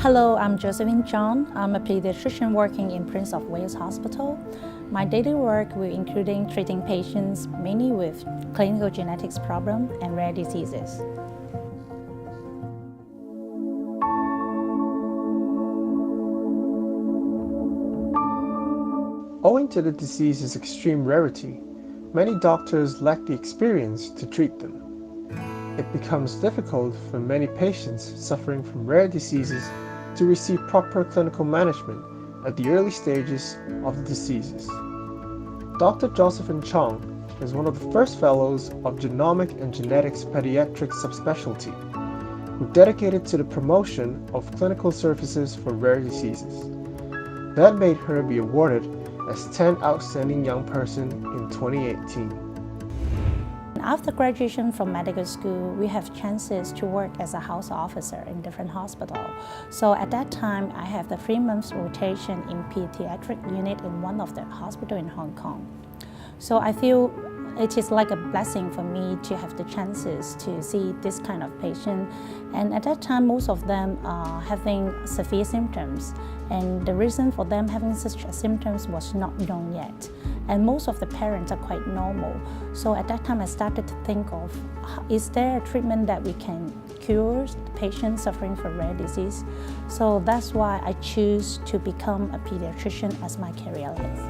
Hello, I'm Josephine Chong. I'm a pediatrician working in Prince of Wales Hospital. My daily work will including treating patients mainly with clinical genetics problem and rare diseases. Owing to the disease's extreme rarity, many doctors lack the experience to treat them. It becomes difficult for many patients suffering from rare diseases to receive proper clinical management at the early stages of the diseases. Dr. Josephine Chong is one of the first fellows of Genomic and Genetics Pediatric Subspecialty, who dedicated to the promotion of clinical services for rare diseases. That made her be awarded as 10 Outstanding Young Person in 2018. After graduation from medical school, we have chances to work as a house officer in different hospitals. So at that time, I have the 3 months rotation in pediatric unit in one of the hospitals in Hong Kong. So I feel it is like a blessing for me to have the chances to see this kind of patient. And at that time, most of them are having severe symptoms. And the reason for them having such symptoms was not known yet. And most of the parents are quite normal. So at that time, I started to think of, is there a treatment that we can cure patients suffering from rare disease? So that's why I choose to become a pediatrician as my career life.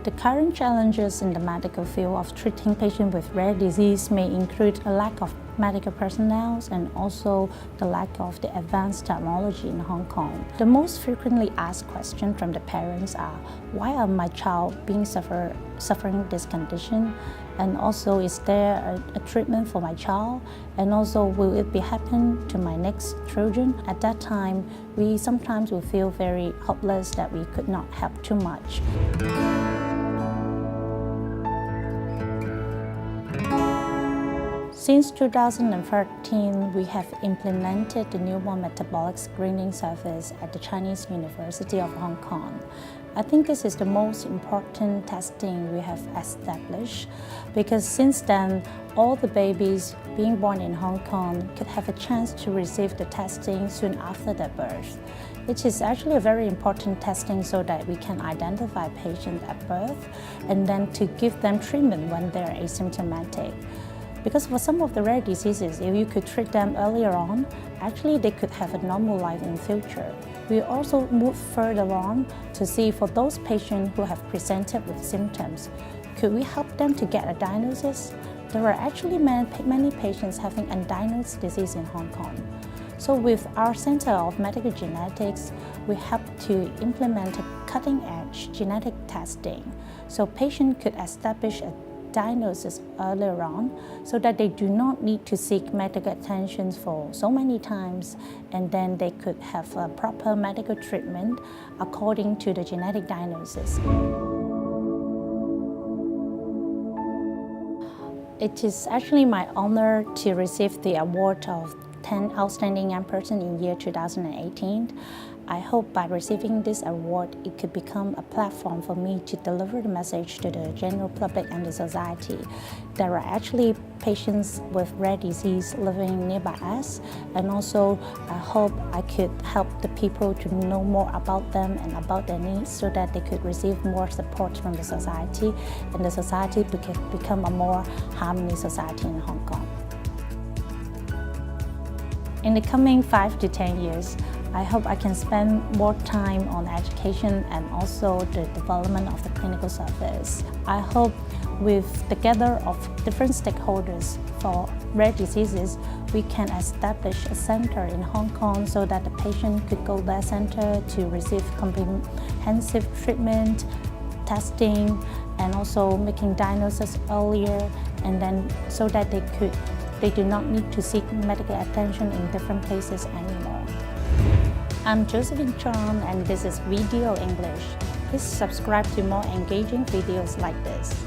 The current challenges in the medical field of treating patients with rare disease may include a lack of medical personnel and also the lack of the advanced technology in Hong Kong. The most frequently asked questions from the parents are, why are my child being suffering this condition? And also, is there a treatment for my child? And also, will it be happen to my next children? At that time, we sometimes will feel very hopeless that we could not help too much. Since 2013, we have implemented the newborn metabolic screening service at the Chinese University of Hong Kong. I think this is the most important testing we have established because since then, all the babies being born in Hong Kong could have a chance to receive the testing soon after their birth. It is actually a very important testing so that we can identify patients at birth and then to give them treatment when they're asymptomatic. Because for some of the rare diseases, if you could treat them earlier on, actually they could have a normal life in the future. We also move further on to see for those patients who have presented with symptoms, could we help them to get a diagnosis? There are actually many patients having undiagnosed disease in Hong Kong. So with our Center of Medical Genetics, we help to implement a cutting-edge genetic testing so patients could establish a diagnosis earlier on so that they do not need to seek medical attention for so many times, and then they could have a proper medical treatment according to the genetic diagnosis. It is actually my honor to receive the award of 10 Outstanding Young Person in year 2018. I hope by receiving this award, it could become a platform for me to deliver the message to the general public and the society. There are actually patients with rare disease living nearby us, and also I hope I could help the people to know more about them and about their needs so that they could receive more support from the society, and the society could become a more harmonious society in Hong Kong. In the coming 5 to 10 years, I hope I can spend more time on education and also the development of the clinical service. I hope with the gather of different stakeholders for rare diseases, we can establish a center in Hong Kong so that the patient could go to that center to receive comprehensive treatment, testing, and also making diagnosis earlier, and then so that they do not need to seek medical attention in different places anymore. I'm Josephine Chong, and this is VDO English. Please subscribe to more engaging videos like this.